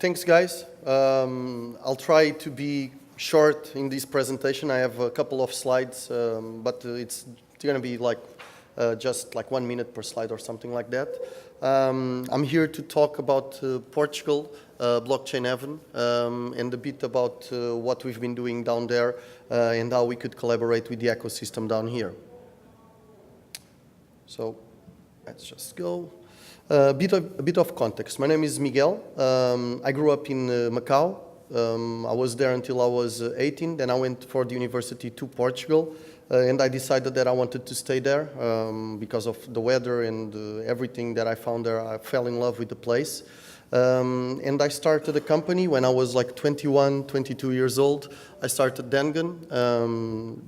Thanks, guys. I'll try to be short in this presentation. I have a couple of slides, but it's going to be like just like 1 minute per slide or something like that. I'm here to talk about Portugal, blockchain heaven, and a bit about what we've been doing down there and how we could collaborate with the ecosystem down here. So let's just go. A bit of context. My name is Miguel. I grew up in Macau. I was there until I was 18. Then I went for the university to Portugal, and I decided that I wanted to stay there because of the weather and everything that I found there. I fell in love with the place. And I started a company when I was like 21, 22 years old. I started Dengen.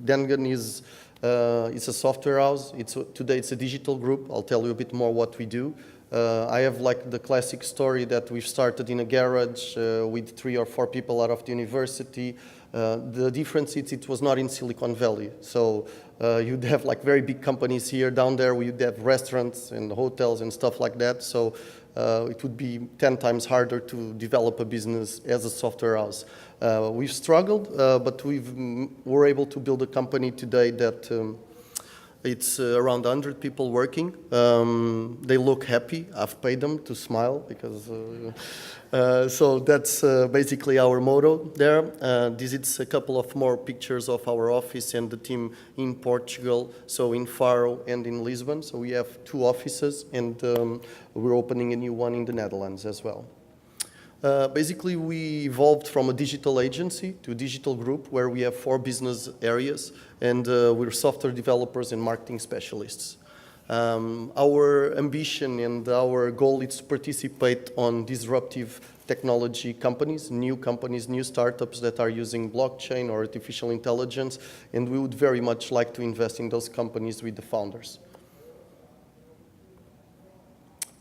Dengen is it's a software house. Today it's a digital group. I'll tell you a bit more what we do. I have like the classic story that we've started in a garage with 3 or 4 people out of the university. The difference is it was not in Silicon Valley. So you'd have like very big companies here. Down there we'd have restaurants and hotels and stuff like that. So it would be 10 times harder to develop a business as a software house. We've struggled, but we're able to build a company today that it's around 100 people working. They look happy. I've paid them to smile because, so that's basically our motto there. This is a couple of more pictures of our office and the team in Portugal, so in Faro and in Lisbon. So we have 2 offices, and we're opening a new one in the Netherlands as well. Basically, we evolved from a digital agency to a digital group where we have 4 business areas, and we're software developers and marketing specialists. Our ambition and our goal is to participate on disruptive technology companies, new startups that are using blockchain or artificial intelligence, and we would very much like to invest in those companies with the founders.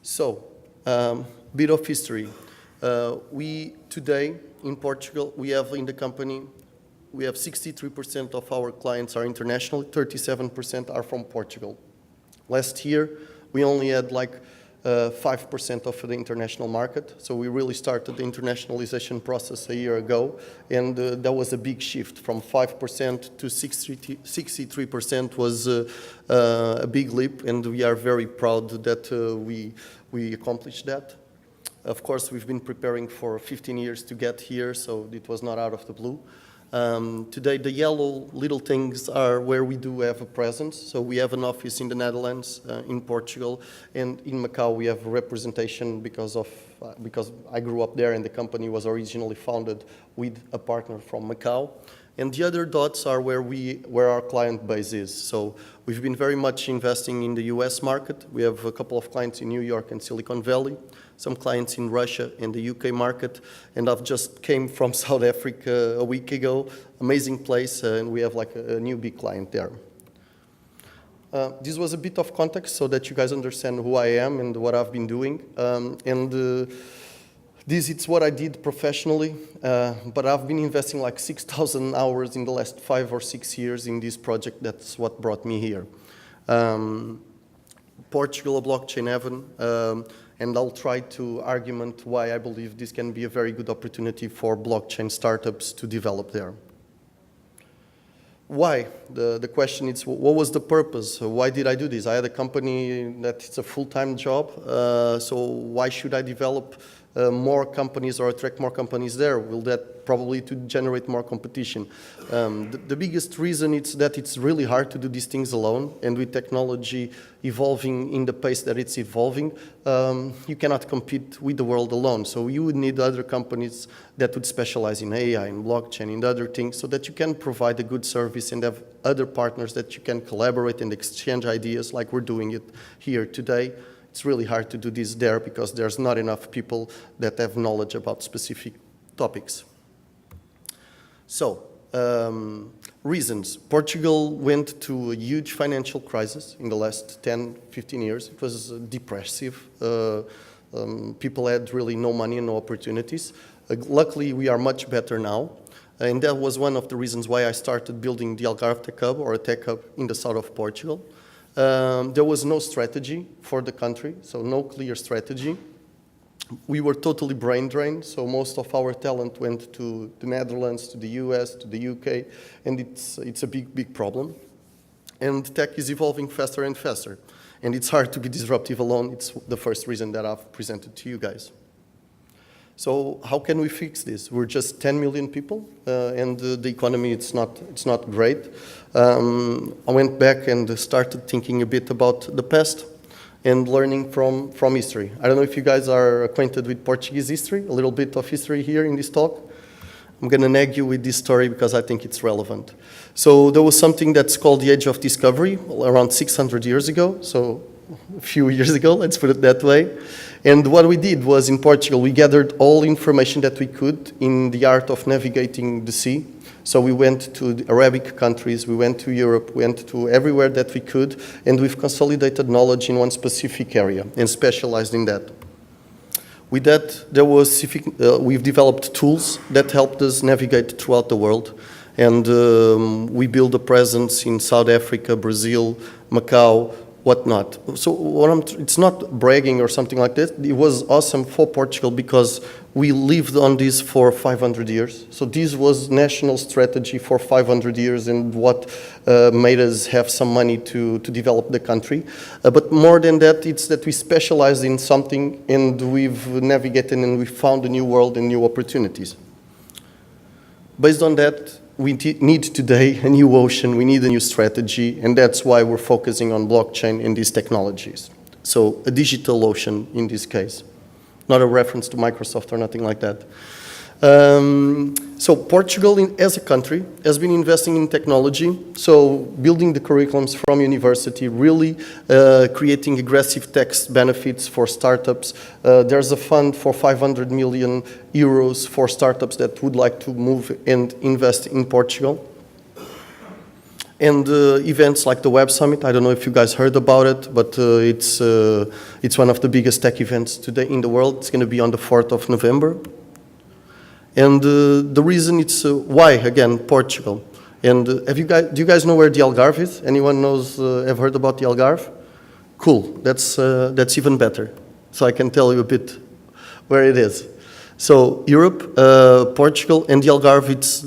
So, bit of history. We today in Portugal, we have in the company, we have 63% of our clients are international, 37% are from Portugal. Last year, we only had like 5% of the international market, so we really started the internationalization process a year ago, and that was a big shift from 5% to 63% was a big leap, and we are very proud that we accomplished that. Of course, we've been preparing for 15 years to get here, so it was not out of the blue. Today, the yellow little things are where we do have a presence. So we have an office in the Netherlands, in Portugal, and in Macau we have representation because I grew up there and the company was originally founded with a partner from Macau. And the other dots are where our client base is. So we've been very much investing in the US market. We have a couple of clients in New York and Silicon Valley, some clients in Russia and the UK market, and I've just came from South Africa a week ago. Amazing place, and we have like a new big client there. This was a bit of context so that you guys understand who I am and what I've been doing. This is what I did professionally, but I've been investing like 6,000 hours in the last 5 or 6 years in this project. That's what brought me here. Portugal, a blockchain heaven, and I'll try to argument why I believe this can be a very good opportunity for blockchain startups to develop there. Why? The question is, what was the purpose? Why did I do this? I had a company that it's a full-time job, so why should I develop more companies or attract more companies there? Will that probably to generate more competition? The biggest reason is that it's really hard to do these things alone, and with technology evolving in the pace that it's evolving, you cannot compete with the world alone. So you would need other companies that would specialize in AI and blockchain and other things so that you can provide a good service and have other partners that you can collaborate and exchange ideas like we're doing it here today. It's really hard to do this there because there's not enough people that have knowledge about specific topics. So, reasons. Portugal went to a huge financial crisis in the last 10, 15 years. It was depressive. People had really no money and no opportunities. Luckily, we are much better now. And that was one of the reasons why I started building the Algarve Tech Hub, or a tech hub in the south of Portugal. There was no strategy for the country, so no clear strategy. We were totally brain drained, so most of our talent went to the Netherlands, to the US, to the UK, and it's a big problem. And tech is evolving faster and faster, and it's hard to be disruptive alone. It's the first reason that I've presented to you guys. So how can we fix this? We're just 10 million people, and the economy, it's not great. I went back and started thinking a bit about the past and learning from history. I don't know if you guys are acquainted with Portuguese history, a little bit of history here in this talk. I'm going to nag you with this story because I think it's relevant. So there was something that's called the Age of Discovery around 600 years ago, so a few years ago, let's put it that way. And what we did was, in Portugal, we gathered all information that we could in the art of navigating the sea. So we went to the Arabic countries, we went to Europe, we went to everywhere that we could, and we've consolidated knowledge in one specific area and specialized in that. With that, we've developed tools that helped us navigate throughout the world. And we built a presence in South Africa, Brazil, Macau, whatnot. So it's not bragging or something like that. It was awesome for Portugal because we lived on this for 500 years. So this was national strategy for 500 years and what made us have some money to develop the country. But more than that, it's that we specialize in something and we've navigated and we found a new world and new opportunities. Based on that, we need today a new ocean, we need a new strategy, and that's why we're focusing on blockchain and these technologies. So a digital ocean in this case, not a reference to Microsoft or nothing like that. So Portugal as a country has been investing in technology, so building the curriculums from university, really creating aggressive tax benefits for startups. There's a fund for 500 million euros for startups that would like to move and invest in Portugal. And events like the Web Summit, I don't know if you guys heard about it, but it's one of the biggest tech events today in the world. It's going to be on the 4th of November. And the reason it's why, again, Portugal. And do you guys know where the Algarve is? Anyone knows, have heard about the Algarve? Cool, that's even better. So I can tell you a bit where it is. So Europe, Portugal, and the Algarve, it's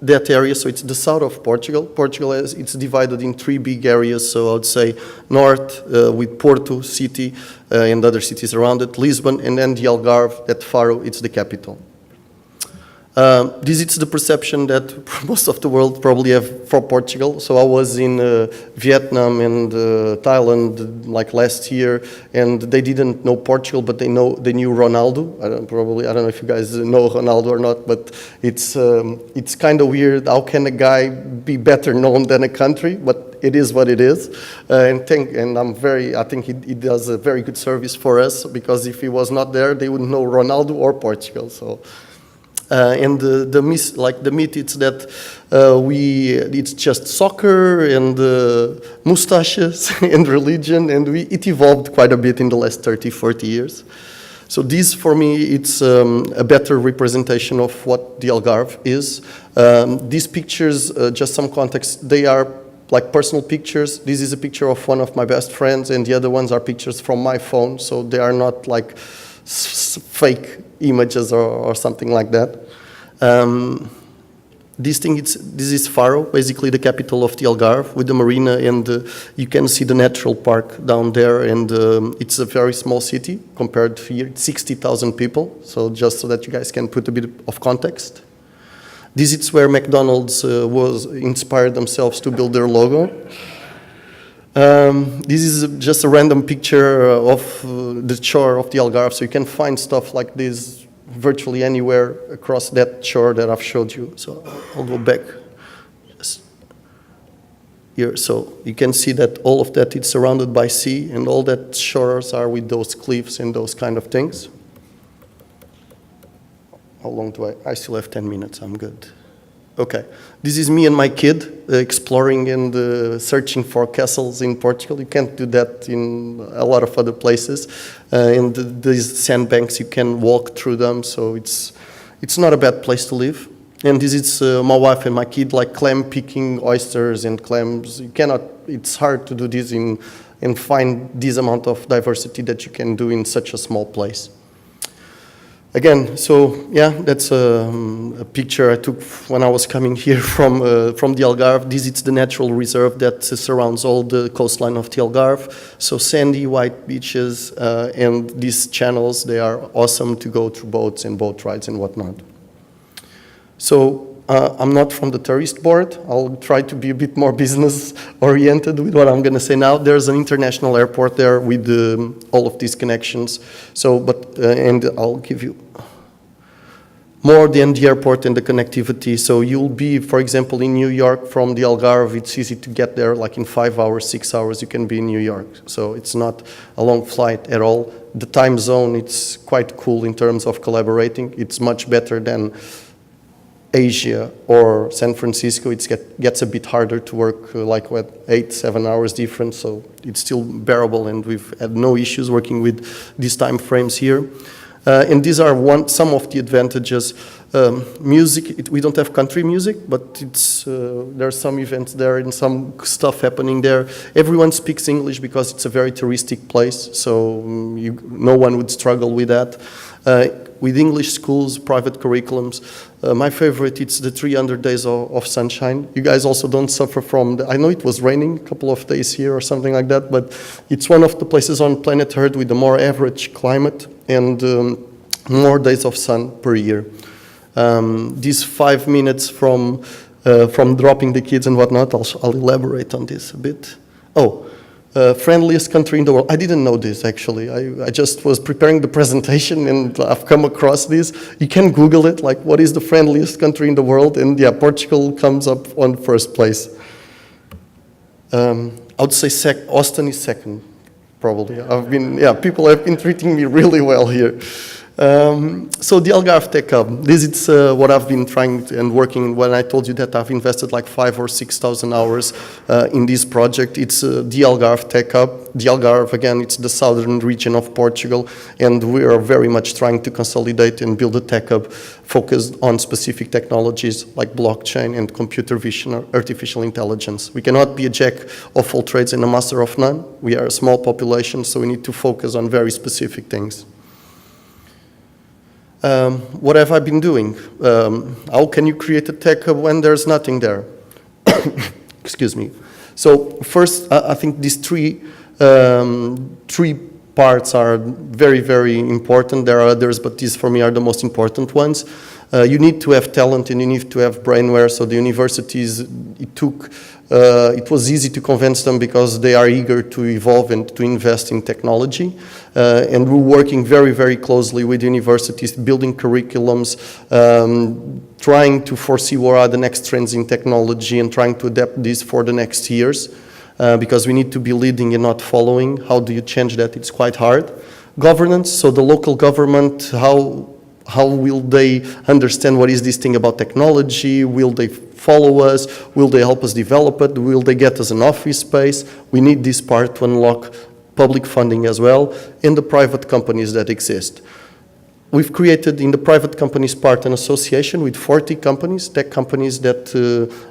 that area, so it's the south of Portugal. Portugal, it's divided in 3 big areas, so I would say north with Porto city and other cities around it, Lisbon, and then the Algarve, that Faro, it's the capital. This is the perception that most of the world probably have for Portugal. So I was in Vietnam and Thailand like last year, and they didn't know Portugal, but they knew Ronaldo. I don't know if you guys know Ronaldo or not, but it's kind of weird. How can a guy be better known than a country? But it is what it is, I think he does a very good service for us, because if he was not there, they wouldn't know Ronaldo or Portugal. So. And the myth is that it's just soccer and mustaches and religion, and it evolved quite a bit in the last 30, 40 years. So this, for me, it's a better representation of what the Algarve is. These pictures, just some context, they are like personal pictures. This is a picture of one of my best friends, and the other ones are pictures from my phone, so they are not like fake images or something like that. This is Faro, basically the capital of the Algarve, with the marina, and you can see the natural park down there, and it's a very small city compared to here, 60,000 people, so just so that you guys can put a bit of context. This is where McDonald's was inspired themselves to build their logo. This is just a random picture of the shore of the Algarve, so you can find stuff like this virtually anywhere across that shore that I've showed you. So I'll go back just here. So you can see that all of that is surrounded by sea, and all that shores are with those cliffs and those kind of things. How long do I still have 10 minutes, I'm good. Okay, this is me and my kid exploring and searching for castles in Portugal. You can't do that in a lot of other places. And these sandbanks, you can walk through them, so it's not a bad place to live. And this is my wife and my kid, like clam picking oysters and clams. It's hard to do this and find this amount of diversity that you can do in such a small place. Again, so yeah, that's a picture I took when I was coming here from the Algarve. This is the natural reserve that surrounds all the coastline of the Algarve. So sandy, white beaches, and these channels, they are awesome to go through boats and boat rides and whatnot. So I'm not from the tourist board. I'll try to be a bit more business oriented with what I'm going to say now. There's an international airport there with all of these connections. So, and I'll give you more than the airport and the connectivity. So you'll be, for example, in New York from the Algarve. It's easy to get there, like in 5 hours, 6 hours, you can be in New York. So it's not a long flight at all. The time zone, it's quite cool in terms of collaborating. It's much better than Asia or San Francisco. It gets a bit harder to work like what, 8-7 hours difference, so it's still bearable, and we've had no issues working with these time frames here. And these are some of the advantages. Music, we don't have country music, but there are some events there and some stuff happening there. Everyone speaks English because it's a very touristic place, so no one would struggle with that. With English schools, private curriculums, my favorite, it's the 300 days of sunshine. You guys also don't suffer from, I know it was raining a couple of days here or something like that, but it's one of the places on planet Earth with a more average climate and more days of sun per year. These 5 minutes from dropping the kids and whatnot, I'll elaborate on this a bit. Friendliest country in the world. I didn't know this, actually. I just was preparing the presentation and I've come across this. You can Google it, like what is the friendliest country in the world? And yeah, Portugal comes up on first place. I would say Austin is second, probably. People have been treating me really well here. So the Algarve Tech Hub, this is what I've been trying and working when I told you that I've invested like 5,000 or 6,000 hours in this project. It's the Algarve Tech Hub. The Algarve, again, it's the southern region of Portugal, and we are very much trying to consolidate and build a tech hub focused on specific technologies like blockchain and computer vision or artificial intelligence. We cannot be a jack of all trades and a master of none. We are a small population, so we need to focus on very specific things. What have I been doing? How can you create a tech hub when there's nothing there? Excuse me. So first, I think these three parts are very, very important. There are others, but these for me are the most important ones. You need to have talent and you need to have brainware. So the universities, it was easy to convince them because they are eager to evolve and to invest in technology. And we're working very, very closely with universities, building curriculums, trying to foresee what are the next trends in technology and trying to adapt this for the next years. Because we need to be leading and not following. How do you change that? It's quite hard. Governance, so the local government, how will they understand what is this thing about technology? Will they follow us? Will they help us develop it? Will they get us an office space? We need this part to unlock public funding as well, and the private companies that exist. We've created in the private companies part an association with 40 companies, tech companies that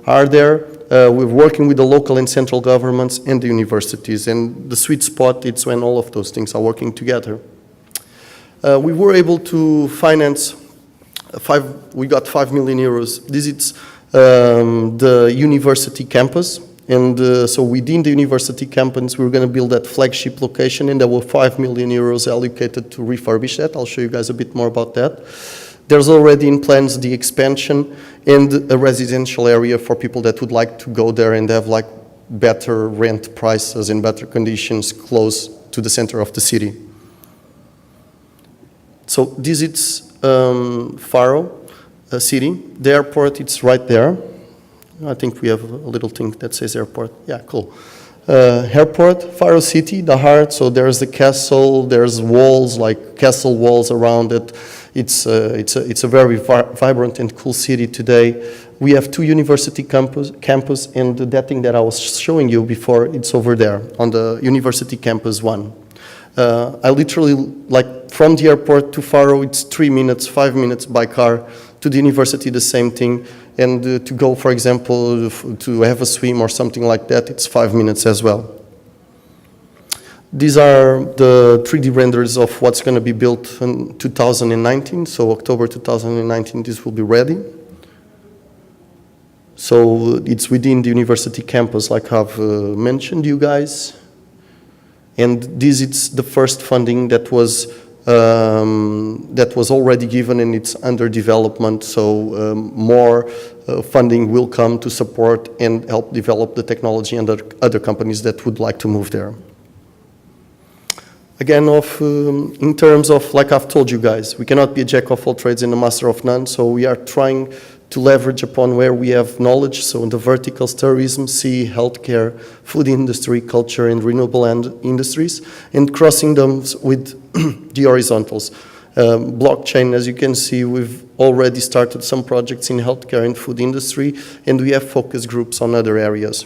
are there. We're working with the local and central governments and the universities, and the sweet spot, it's when all of those things are working together. We were able to finance, we got 5 million euros. This is the university campus. And so within the university campus, we're going to build that flagship location, and there were 5 million euros allocated to refurbish that. I'll show you guys a bit more about that. There's already in plans the expansion and a residential area for people that would like to go there and have like better rent prices and better conditions close to the center of the city. So this is Faro city. The airport, it's right there. I think we have a little thing that says airport. Yeah, cool. Airport, Faro city, the heart. So there's the castle. There's walls, like castle walls around it. It's a very vibrant and cool city today. We have 2 university campus, and that thing that I was showing you before, it's over there on the university campus 1. I literally, like from the airport to Faro, it's 3 minutes, 5 minutes by car. To the university, the same thing. And to go, for example, to have a swim or something like that, it's 5 minutes as well. These are the 3D renders of what's going to be built in 2019. So October 2019, this will be ready. So it's within the university campus, like I've mentioned you guys. And this is the first funding that was already given, and it's under development. So more funding will come to support and help develop the technology and other companies that would like to move there. Again, in terms of, like I've told you guys, we cannot be a jack of all trades and a master of none. So we are trying to leverage upon where we have knowledge. So in the verticals, tourism, sea, healthcare, food industry, culture, and renewable industries, and crossing them with the horizontals. Blockchain, as you can see, we've already started some projects in healthcare and food industry, and we have focus groups on other areas.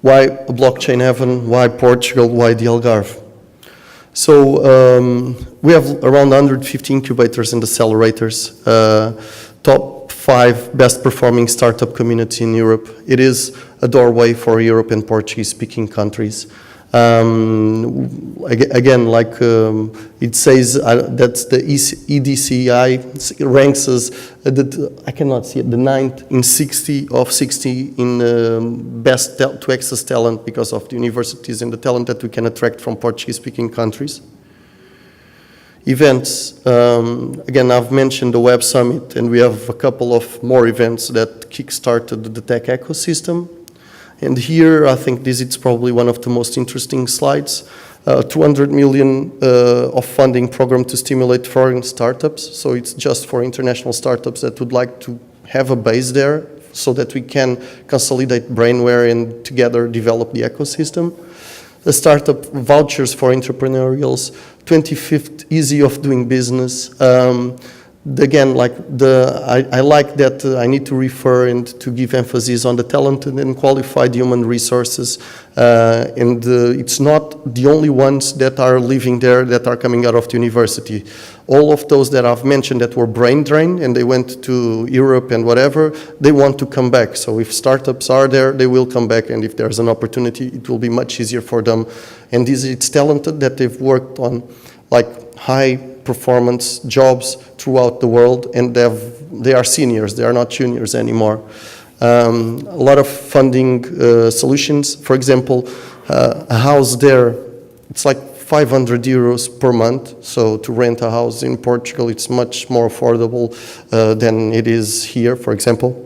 Why a blockchain heaven? Why Portugal? Why the Algarve? So we have around 150 incubators and accelerators, top 5 best performing startup community in Europe. It is a doorway for Europe and Portuguese-speaking countries. Again, like it says, that's the EDCI ranks us, I cannot see it, the 9th in 60 of 60 in best to access talent because of the universities and the talent that we can attract from Portuguese-speaking countries. Events, again, I've mentioned the Web Summit, and we have a couple of more events that kickstarted the tech ecosystem. And here, I think this is probably one of the most interesting slides. 200 million of funding program to stimulate foreign startups. So it's just for international startups that would like to have a base there so that we can consolidate brainware and together develop the ecosystem. The startup vouchers for entrepreneurials, 25th easy of doing business. Again, like I like that I need to refer and to give emphasis on the talented and qualified human resources, and it's not the only ones that are living there that are coming out of the university. All of those that I've mentioned that were brain drained and they went to Europe and whatever, they want to come back. So if startups are there, they will come back, and if there's an opportunity, it will be much easier for them. And it's talented that they've worked on like high performance jobs throughout the world, and they are seniors, they are not juniors anymore. A lot of funding solutions. For example, a house there, it's like 500 euros per month. So to rent a house in Portugal, it's much more affordable than it is here, for example.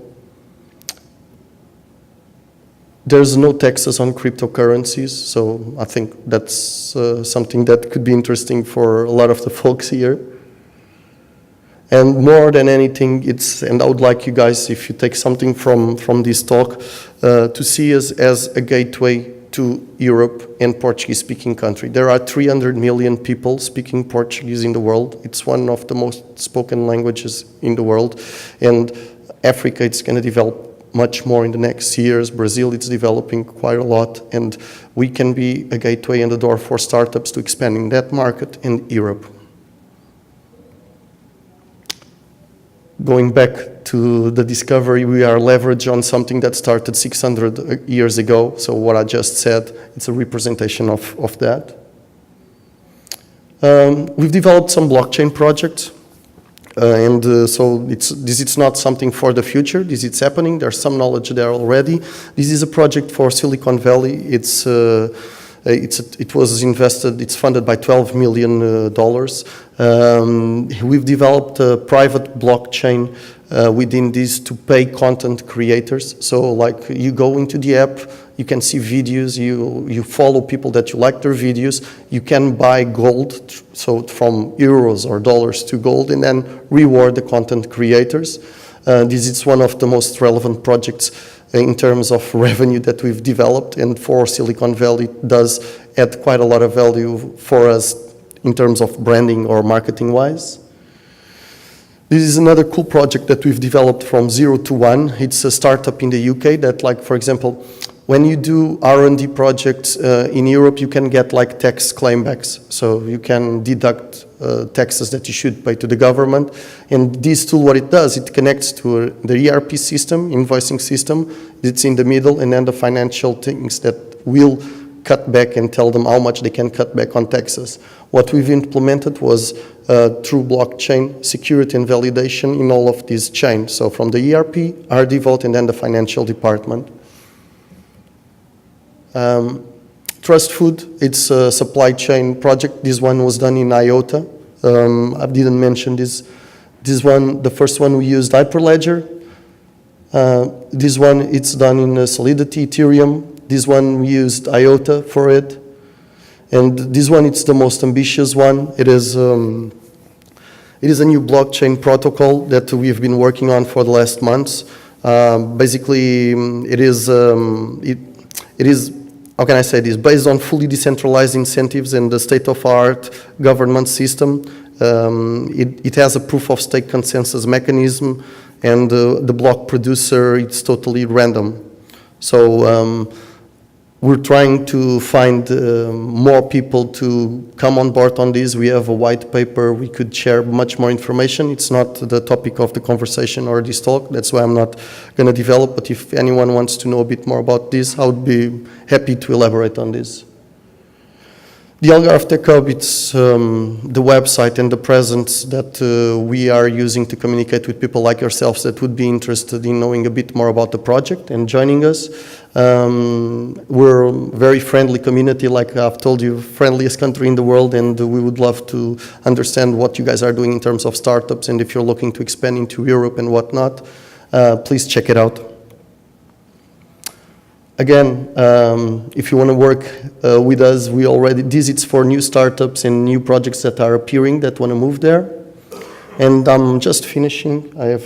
There's no taxes on cryptocurrencies, so I think that's something that could be interesting for a lot of the folks here. And more than anything, and I would like you guys, if you take something from this talk, to see us as a gateway to Europe and Portuguese-speaking country. There are 300 million people speaking Portuguese in the world. It's one of the most spoken languages in the world, and Africa, it's going to develop much more in the next years. Brazil, it's developing quite a lot, and we can be a gateway and a door for startups to expand in that market in Europe. Going back to the discovery, we are leveraged on something that started 600 years ago. So what I just said, it's a representation of that. We've developed some blockchain projects. So this is not something for the future. This is happening. There's some knowledge there already. This is a project for Silicon Valley. It was invested. It's funded by $12 million. We've developed a private blockchain within this to pay content creators. So like you go into the app, you can see videos, you follow people that you like their videos, you can buy gold, so from euros or dollars to gold, and then reward the content creators. This is one of the most relevant projects in terms of revenue that we've developed, and for Silicon Valley it does add quite a lot of value for us in terms of branding or marketing wise. This is another cool project that we've developed from 0 to 1. It's a startup in the UK that, like, for example, when you do R&D projects in Europe, you can get like tax claimbacks. So you can deduct taxes that you should pay to the government. And this tool, what it does, it connects to the ERP system, invoicing system. It's in the middle, and then the financial things that will cut back and tell them how much they can cut back on taxes. What we've implemented was true blockchain security and validation in all of these chains. So from the ERP, RD Vault, and then the financial department. Trust Food, it's a supply chain project. This one was done in IOTA. I didn't mention this. This one, the first one we used Hyperledger. This one, it's done in Solidity, Ethereum. This one, we used IOTA for it. And this one, it's the most ambitious one. It is a new blockchain protocol that we've been working on for the last months. Basically, it is, how can I say this, based on fully decentralized incentives and the state-of-the-art government system. It has a proof-of-stake consensus mechanism, and the block producer, it's totally random. So we're trying to find more people to come on board on this. We have a white paper. We could share much more information. It's not the topic of the conversation or this talk. That's why I'm not going to develop. But if anyone wants to know a bit more about this, I would be happy to elaborate on this. The Algarve Tech Hub, it's the website and the presence that we are using to communicate with people like yourselves that would be interested in knowing a bit more about the project and joining us. We're a very friendly community, like I've told you, friendliest country in the world, and we would love to understand what you guys are doing in terms of startups, and if you're looking to expand into Europe and whatnot, please check it out. Again, if you want to work with us, we already, this is for new startups and new projects that are appearing that want to move there. And I'm just finishing. I have,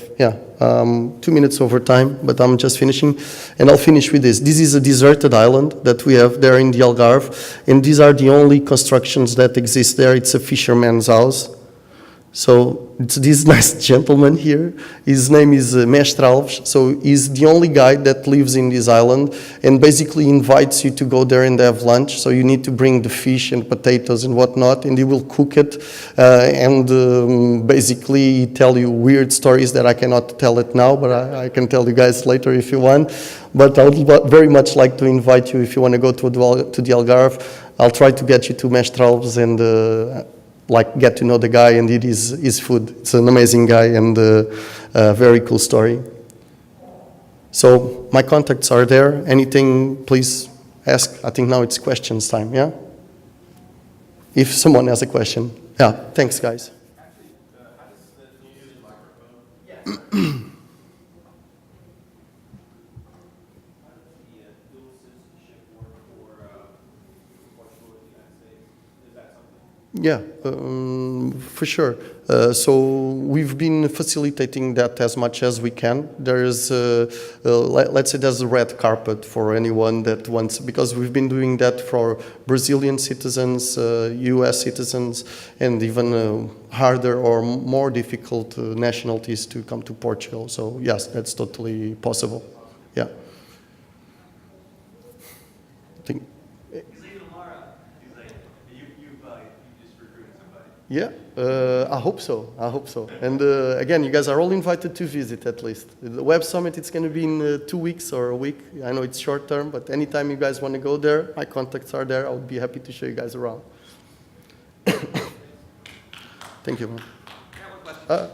2 minutes over time, but I'm just finishing. And I'll finish with this. This is a deserted island that we have there in the Algarve. And these are the only constructions that exist there. It's a fisherman's house. So it's this nice gentleman here. His name is Mestre Alves. So he's the only guy that lives in this island and basically invites you to go there and have lunch. So you need to bring the fish and potatoes and whatnot, and he will cook it and basically tell you weird stories that I cannot tell it now, but I can tell you guys later if you want. But I would very much like to invite you if you want to go to the Algarve. I'll try to get you to Mestre Alves and like get to know the guy and eat his food. It's an amazing guy and a very cool story. So my contacts are there. Anything, please ask. I think now it's questions time, yeah? If someone has a question. Yeah, thanks guys. Actually, how does the use microphone? Yes. How does the dual citizenship work for Portugal and the United States? Is that something? Yeah, for sure. So we've been facilitating that as much as we can. There is, let's say there's a red carpet for anyone that wants, because we've been doing that for Brazilian citizens, US citizens, and even harder or more difficult nationalities to come to Portugal. So yes, that's totally possible. Yeah. I think. Yeah, I hope so. I hope so. And again, you guys are all invited to visit at least. The Web Summit, it's going to be in 2 weeks or a week. I know it's short term, but anytime you guys want to go there, my contacts are there. I would be happy to show you guys around. Thank you, man.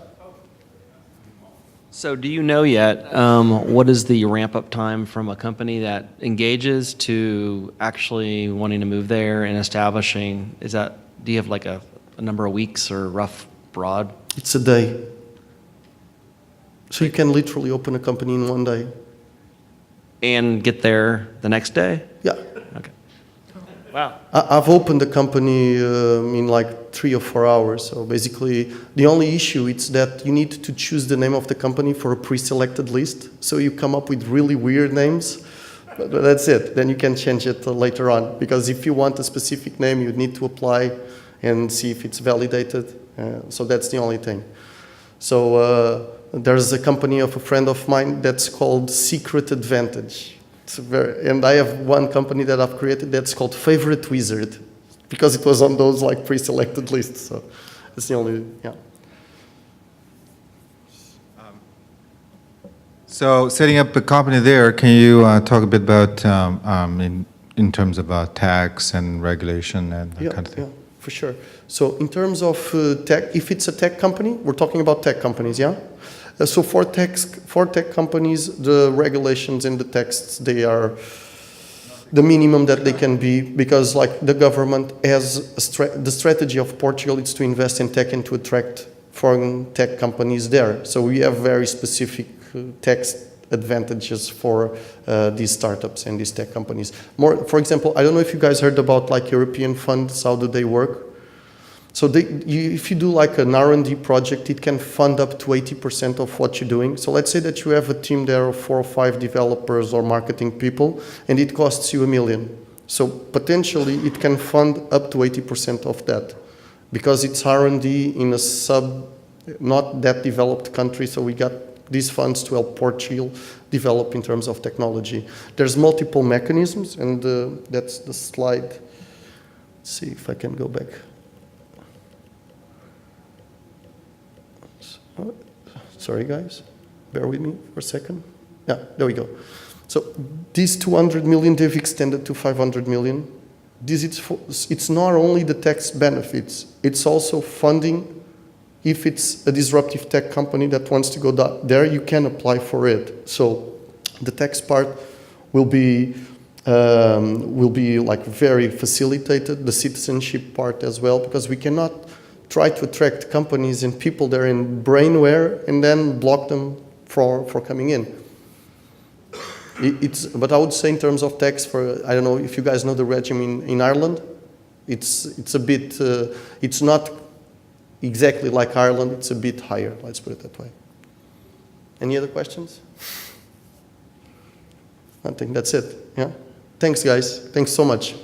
So do you know yet what is the ramp-up time from a company that engages to actually wanting to move there and establishing? Do you have like a number of weeks or rough broad? It's a day. So you can literally open a company in 1 day. And get there the next day? Yeah. Okay. Wow. I've opened the company in like 3 or 4 hours. So basically, the only issue is that you need to choose the name of the company for a pre-selected list. So you come up with really weird names. But that's it. Then you can change it later on. Because if you want a specific name, you need to apply and see if it's validated. So that's the only thing. So there's a company of a friend of mine that's called Secret Advantage. And I have one company that I've created that's called Favorite Wizard, because it was on those like pre-selected lists. So that's the only, yeah. So setting up a company there, can you talk a bit about in terms of tax and regulation and that kind of thing? Yeah, for sure. So in terms of tech, if it's a tech company, we're talking about tech companies, yeah? So for tech companies, the regulations and the texts, they are the minimum that they can be, because like the government has the strategy of Portugal is to invest in tech and to attract foreign tech companies there. So we have very specific tax advantages for these startups and these tech companies. For example, I don't know if you guys heard about like European funds, how do they work? So if you do like an R&D project, it can fund up to 80% of what you're doing. So let's say that you have a team there of 4 or 5 developers or marketing people, and it costs you $1 million. So potentially it can fund up to 80% of that, because it's R&D in a not that developed country. So we got these funds to help Portugal develop in terms of technology. There's multiple mechanisms, and that's the slide. Let's see if I can go back. Sorry, guys. Bear with me for a second. Yeah, there we go. So these 200 million, they've extended to 500 million. It's not only the tax benefits, it's also funding. If it's a disruptive tech company that wants to go there, you can apply for it. So the tax part will be like very facilitated, the citizenship part as well, because we cannot try to attract companies and people there in brainware and then block them for coming in. But I would say in terms of tax, I don't know if you guys know the regime in Ireland, it's a bit, it's not exactly like Ireland, it's a bit higher, let's put it that way. Any other questions? I think that's it, yeah? Thanks, guys. Thanks so much.